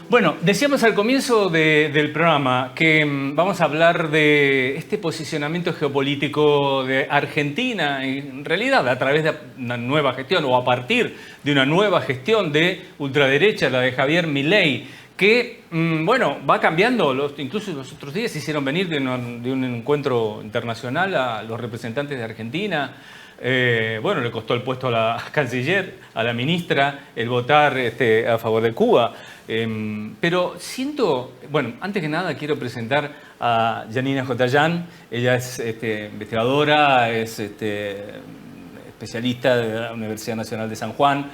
Bueno, decíamos al comienzo del programa que vamos a hablar de este posicionamiento geopolítico de Argentina, en realidad a través de una nueva gestión o a partir de una nueva gestión de ultraderecha, la de Javier Milei, que, bueno, va cambiando. Incluso los otros días hicieron venir de un encuentro internacional a los representantes de Argentina. Bueno, le costó el puesto a la canciller, a la ministra, el votar a favor de Cuba. Pero siento, bueno, antes que nada quiero presentar a Janina Jotayán. Ella es investigadora, es especialista de la Universidad Nacional de San Juan,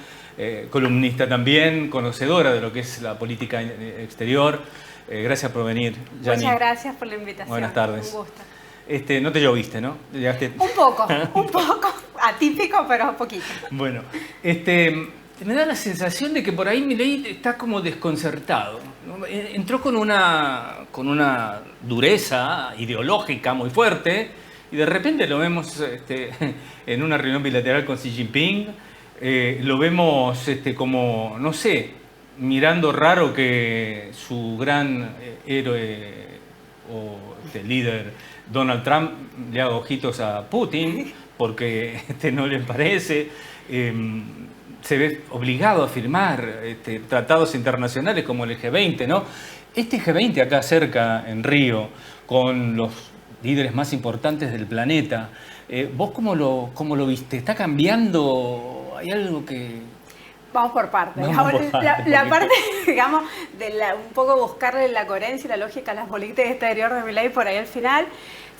columnista también, conocedora de lo que es la política exterior. Gracias por venir, Janina. Muchas gracias por la invitación. Buenas tardes. Un gusto. No te lloviste, ¿no? Llegaste... Un poco, atípico, pero un poquito. Bueno, me da la sensación de que por ahí Milei está como desconcertado, ¿no? Entró con una dureza ideológica muy fuerte y de repente lo vemos en una reunión bilateral con Xi Jinping, lo vemos como, no sé, mirando raro que su gran héroe o líder Donald Trump le haga ojitos a Putin porque no le parece. Se ve obligado a firmar tratados internacionales como el G20, ¿no? Este G20 acá cerca, en Río, con los líderes más importantes del planeta, ¿vos cómo lo viste? ¿Está cambiando? ¿Hay algo que...? Vamos por partes. La parte, digamos, un poco buscarle la coherencia y la lógica a las políticas exteriores de Milei por ahí al final.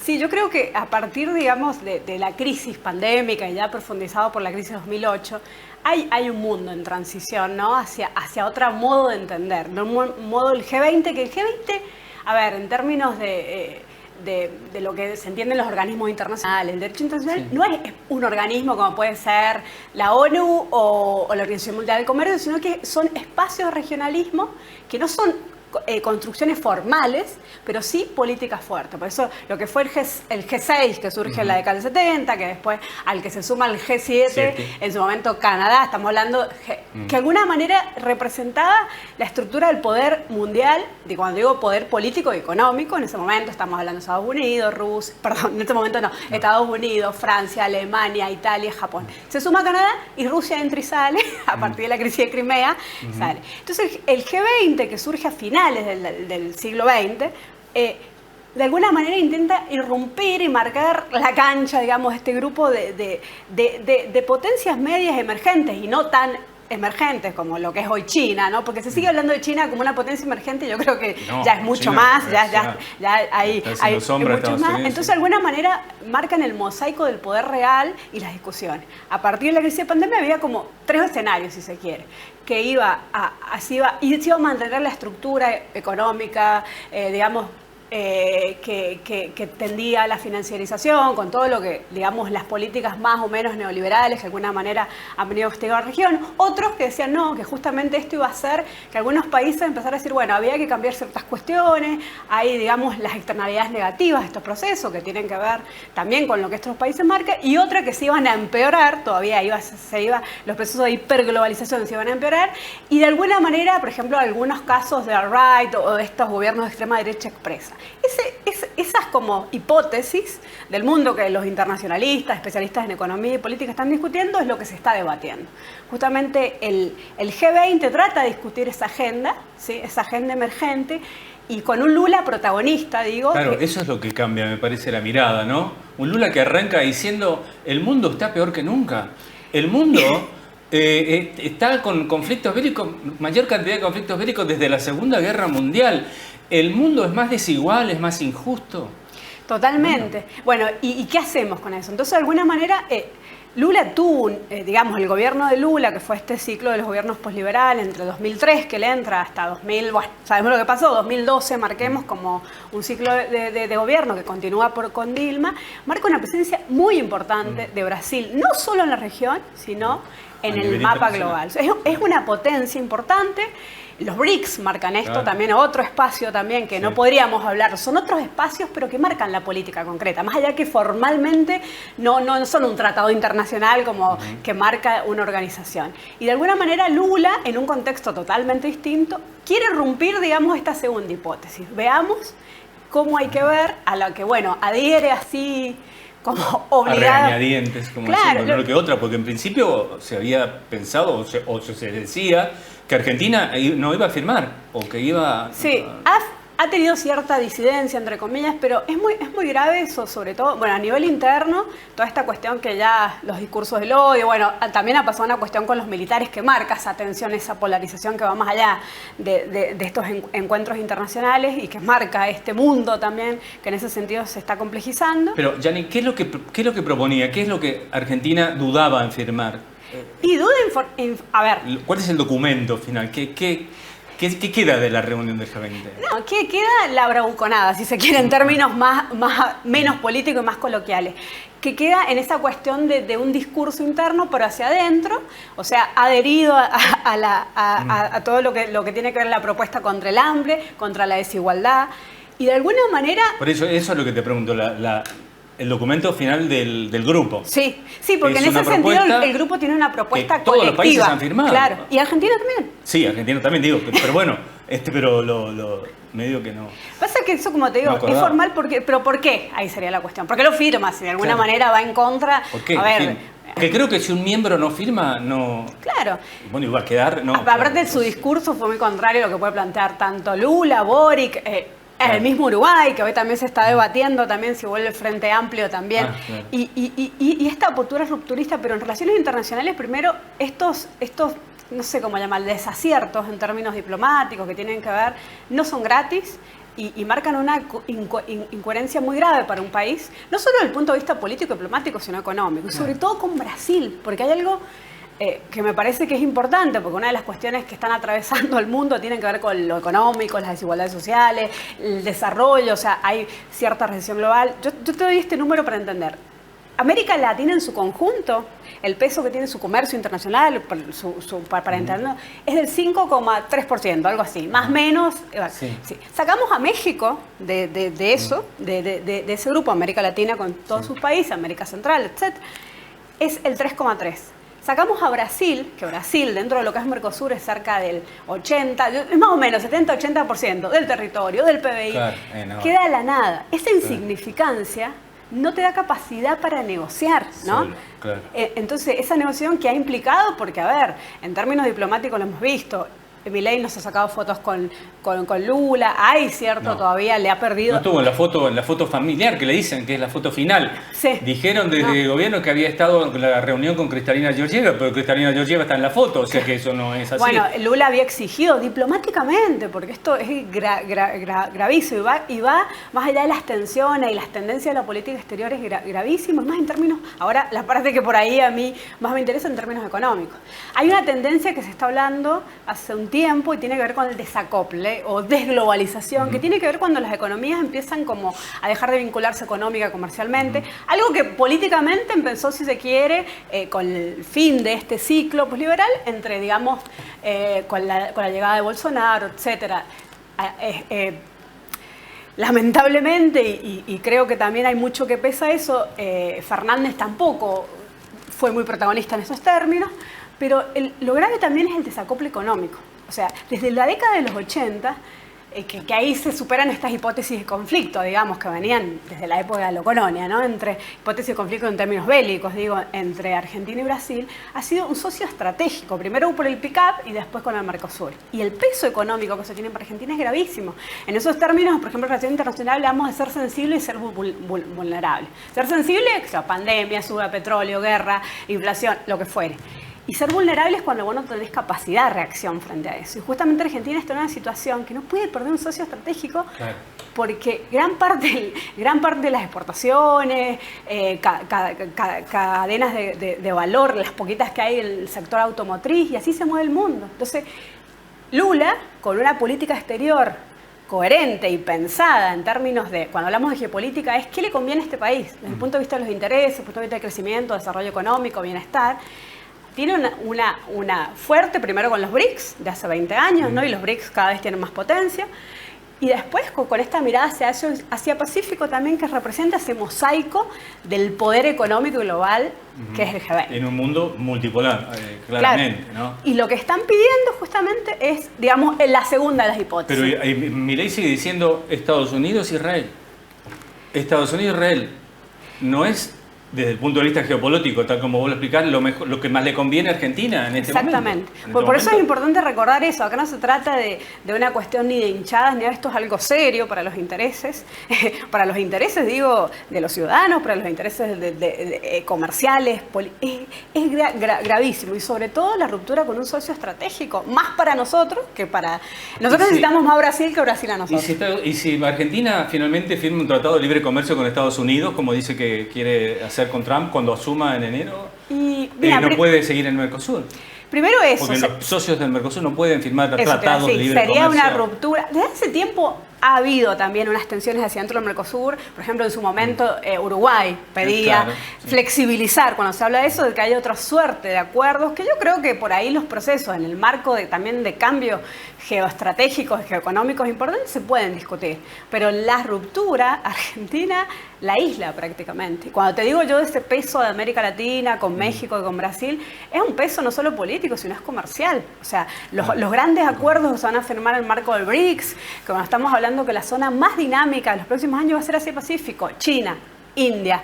Sí, yo creo que a partir, digamos, de la crisis pandémica y ya profundizado por la crisis de 2008, hay un mundo en transición, ¿no? Hacia otro modo de entender, ¿no? Un modo del G20, que el G20, a ver, en términos de lo que se entiende en los organismos internacionales. El derecho internacional no es un organismo como puede ser la ONU o la Organización Mundial del Comercio, sino que son espacios de regionalismo que no son construcciones formales, pero sí políticas fuertes. Por eso lo que fue el G6, que surge en la década del 70, que después al que se suma el G7, en su momento Canadá, estamos hablando, que de alguna manera representaba la estructura del poder mundial, cuando digo poder político y económico, en ese momento estamos hablando de Estados Unidos, Rusia, perdón, en este momento no, Estados Unidos, Francia, Alemania, Italia, Japón. Se suma Canadá y Rusia entra y sale, a partir de la crisis de Crimea, sale. Entonces el G20, que surge a finales del siglo XX, de alguna manera intenta irrumpir y marcar la cancha, digamos, este grupo de potencias medias emergentes y no tan emergentes como lo que es hoy China, ¿no? Porque se sigue hablando de China como una potencia emergente, yo creo que no, ya es mucho China, más, ya hay muchos más. Entonces, de alguna manera, marcan el mosaico del poder real y las discusiones. A partir de la crisis de pandemia había como tres escenarios, si se quiere, que se iba a mantener la estructura económica, digamos, que tendía a la financiarización, con todo lo que, digamos, las políticas más o menos neoliberales que de alguna manera han venido a castigar a la región. Otros que decían no, que justamente esto iba a hacer que algunos países empezaran a decir, bueno, había que cambiar ciertas cuestiones, hay, digamos, las externalidades negativas de estos procesos que tienen que ver también con lo que estos países marcan, y otra que se iban a empeorar, todavía los procesos de hiperglobalización se iban a empeorar, y de alguna manera, por ejemplo, algunos casos de alt-right o de estos gobiernos de extrema derecha expresa. Esas como hipótesis del mundo que los internacionalistas, especialistas en economía y política están discutiendo es lo que se está debatiendo. Justamente el G20 trata de discutir esa agenda, ¿sí? Esa agenda emergente, y con un Lula protagonista, digo. Claro, eso es lo que cambia, me parece, la mirada, ¿no? Un Lula que arranca diciendo, el mundo está peor que nunca. El mundo... está con conflictos bélicos, mayor cantidad de conflictos bélicos desde la Segunda Guerra Mundial. ¿El mundo es más desigual, es más injusto? Totalmente. Bueno, ¿y qué hacemos con eso? Entonces, de alguna manera, Lula tuvo, digamos, el gobierno de Lula, que fue este ciclo de los gobiernos posliberales, entre 2003, que le entra, hasta 2000, bueno, sabemos lo que pasó, 2012, marquemos como un ciclo de gobierno que continúa con Dilma, marca una presencia muy importante de Brasil, no solo en la región, sino en el mapa global. Es una potencia importante. Los BRICS marcan esto, claro. También otro espacio también que no podríamos hablar. Son otros espacios, pero que marcan la política concreta. Más allá que formalmente no son un tratado internacional como que marca una organización. Y de alguna manera Lula, en un contexto totalmente distinto, quiere romper, digamos, esta segunda hipótesis. Veamos cómo hay que ver a la que, bueno, adhiere así como obligada. A regañadientes, como claro, no lo que otra, porque en principio se había pensado o se decía que Argentina no iba a firmar o que iba... Sí, ha tenido cierta disidencia, entre comillas, pero es muy grave eso, sobre todo, bueno, a nivel interno, toda esta cuestión que ya los discursos del odio, bueno, también ha pasado una cuestión con los militares que marca esa tensión, esa polarización que va más allá de estos encuentros internacionales y que marca este mundo también, que en ese sentido se está complejizando. Pero, Yanni, ¿qué es lo que proponía? ¿Qué es lo que Argentina dudaba en firmar? Y duda a ver... ¿Cuál es el documento final? ¿Qué queda de la reunión del G20? No, queda la bravuconada, si se quiere, en términos menos políticos y más coloquiales. Que queda en esa cuestión de un discurso interno, pero hacia adentro, o sea, adherido a todo lo que tiene que ver la propuesta contra el hambre, contra la desigualdad. Y de alguna manera... Por eso es lo que te pregunto, el documento final del grupo. Sí, porque en ese sentido el grupo tiene una propuesta que todos colectiva. Los países han firmado. Claro, y Argentina también. Sí, Argentina también, digo, pero bueno, pero medio que no. Pasa que eso, como te digo, es formal, pero ¿por qué? Ahí sería la cuestión. ¿Por qué lo firma? Si de alguna manera va en contra... ¿Por qué? A ver... Que creo que si un miembro no firma, no... Claro. Bueno, iba a quedar... No, aparte, claro, su discurso fue muy contrario a lo que puede plantear tanto Lula, Boric... El mismo Uruguay, que hoy también se está debatiendo también si vuelve el Frente Amplio también. Claro. Y esta postura rupturista, pero en relaciones internacionales, primero, estos no sé cómo llamar, desaciertos en términos diplomáticos que tienen que ver, no son gratis y marcan una incoherencia muy grave para un país, no solo desde el punto de vista político y diplomático, sino económico. Y sobre todo con Brasil, porque hay algo... que me parece que es importante, porque una de las cuestiones que están atravesando el mundo tienen que ver con lo económico, las desigualdades sociales, el desarrollo, o sea, hay cierta recesión global. Yo te doy este número para entender. América Latina en su conjunto, el peso que tiene su comercio internacional, para entenderlo, es del 5,3%, algo así, más o menos. Sí. Sí. Sacamos a México de eso, de ese grupo, América Latina con todos sus países, América Central, etc., es el 3,3%. Sacamos a Brasil, que Brasil dentro de lo que es Mercosur es cerca del 80, es más o menos 70-80% del territorio, del PBI, claro, no. Queda a la nada. Esa insignificancia no te da capacidad para negociar, ¿no? Solo, claro. Entonces, esa negociación que ha implicado, porque a ver, en términos diplomáticos lo hemos visto, Milei nos ha sacado fotos con Lula, hay cierto, todavía le ha perdido. No estuvo en la foto familiar que le dicen, que es la foto final. Sí. Dijeron desde el gobierno que había estado en la reunión con Kristalina Georgieva, pero Kristalina Georgieva está en la foto, o sea que eso no es así. Bueno, Lula había exigido diplomáticamente, porque esto es gravísimo y va más allá de las tensiones y las tendencias de la política exterior, es gravísimo, más en términos, ahora la parte que por ahí a mí más me interesa en términos económicos. Hay una tendencia que se está hablando hace un tiempo y tiene que ver con el desacople o desglobalización, que tiene que ver cuando las economías empiezan como a dejar de vincularse económica, comercialmente, algo que políticamente empezó, si se quiere, con el fin de este ciclo posliberal, entre, digamos, con la llegada de Bolsonaro, etcétera. Lamentablemente, y creo que también hay mucho que pesa eso, Fernández tampoco fue muy protagonista en esos términos, pero lo grave también es el desacople económico. O sea, desde la década de los 80, que ahí se superan estas hipótesis de conflicto, digamos, que venían desde la época de la colonia, ¿no? Entre hipótesis de conflicto en términos bélicos, digo, entre Argentina y Brasil, ha sido un socio estratégico, primero por el PICAP y después con el Mercosur. Y el peso económico que se tiene para Argentina es gravísimo. En esos términos, por ejemplo, en relación internacional hablamos de ser sensible y ser vulnerable. Ser sensible, o sea, pandemia, suba de petróleo, guerra, inflación, lo que fuere. Y ser vulnerable es cuando vos no tenés capacidad de reacción frente a eso. Y justamente Argentina está en una situación que no puede perder un socio estratégico, claro, porque gran parte de las exportaciones, cadenas de valor, las poquitas que hay en el sector automotriz, y así se mueve el mundo. Entonces, Lula, con una política exterior coherente y pensada en términos de, cuando hablamos de geopolítica, es qué le conviene a este país, desde el punto de vista de los intereses, desde el punto de vista del crecimiento, desarrollo económico, bienestar, tiene una fuerte, primero con los BRICS, de hace 20 años, ¿no? Y los BRICS cada vez tienen más potencia. Y después con esta mirada hacia Asia-Pacífico también, que representa ese mosaico del poder económico global que es el G20. En un mundo multipolar, claramente, claro, ¿no? Y lo que están pidiendo justamente es, digamos, la segunda de las hipótesis. Pero Milei sigue diciendo Estados Unidos-Israel. Estados Unidos-Israel no es, desde el punto de vista geopolítico, tal como vos lo explicás, lo que más le conviene a Argentina en este momento. Exactamente. Por eso es importante recordar eso. Acá no se trata de una cuestión ni de hinchadas, ni de esto es algo serio para los intereses. Para los intereses, digo, de los ciudadanos, para los intereses comerciales. Es gravísimo. Y sobre todo la ruptura con un socio estratégico. Más para nosotros que para... Nosotros necesitamos más Brasil que Brasil a nosotros. ¿Y si Argentina finalmente firma un tratado de libre comercio con Estados Unidos, como dice que quiere hacer con Trump cuando asuma en enero, no puede seguir en Mercosur? Primero eso. Porque los socios del Mercosur no pueden firmar tratados de libre sería comercio. Una ruptura. Desde hace tiempo ha habido también unas tensiones hacia dentro del Mercosur. Por ejemplo, en su momento Uruguay pedía flexibilizar, cuando se habla de eso, de que haya otra suerte de acuerdos, que yo creo que por ahí los procesos, en el marco también de cambios geoestratégicos, geoeconómicos importantes, se pueden discutir. Pero la ruptura, Argentina la isla prácticamente. Cuando te digo yo de ese peso de América Latina, con México y con Brasil, es un peso no solo político, sino es comercial. O sea, los grandes acuerdos se van a firmar en el marco del BRICS, que cuando estamos hablando que la zona más dinámica en los próximos años va a ser Asia-Pacífico, China, India,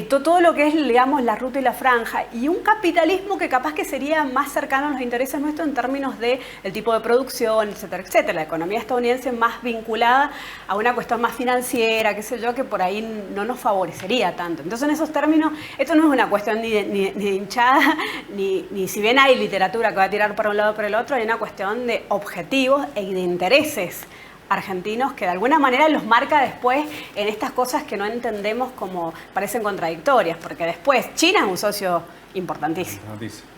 todo lo que es, digamos, la ruta y la franja, y un capitalismo que capaz que sería más cercano a los intereses nuestros en términos de el tipo de producción, etcétera, etcétera. La economía estadounidense más vinculada a una cuestión más financiera, qué sé yo, que por ahí no nos favorecería tanto. Entonces, en esos términos, esto no es una cuestión ni de hinchada, ni si bien hay literatura que va a tirar para un lado o para el otro, hay una cuestión de objetivos y de intereses argentinos que de alguna manera los marca después en estas cosas que no entendemos como parecen contradictorias, porque después China es un socio importantísimo.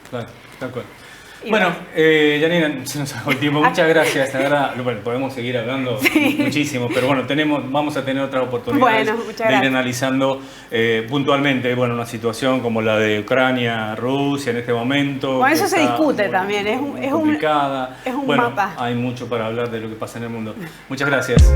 Claro, tal cual. Bueno, Janina, se nos acabó el tiempo. Muchas gracias. La verdad, bueno, podemos seguir hablando muchísimo, pero bueno, vamos a tener otras oportunidades de ir analizando puntualmente, bueno, una situación como la de Ucrania, Rusia en este momento. Bueno, eso se discute también, es complicada. Es un bueno, mapa. Hay mucho para hablar de lo que pasa en el mundo. Muchas gracias.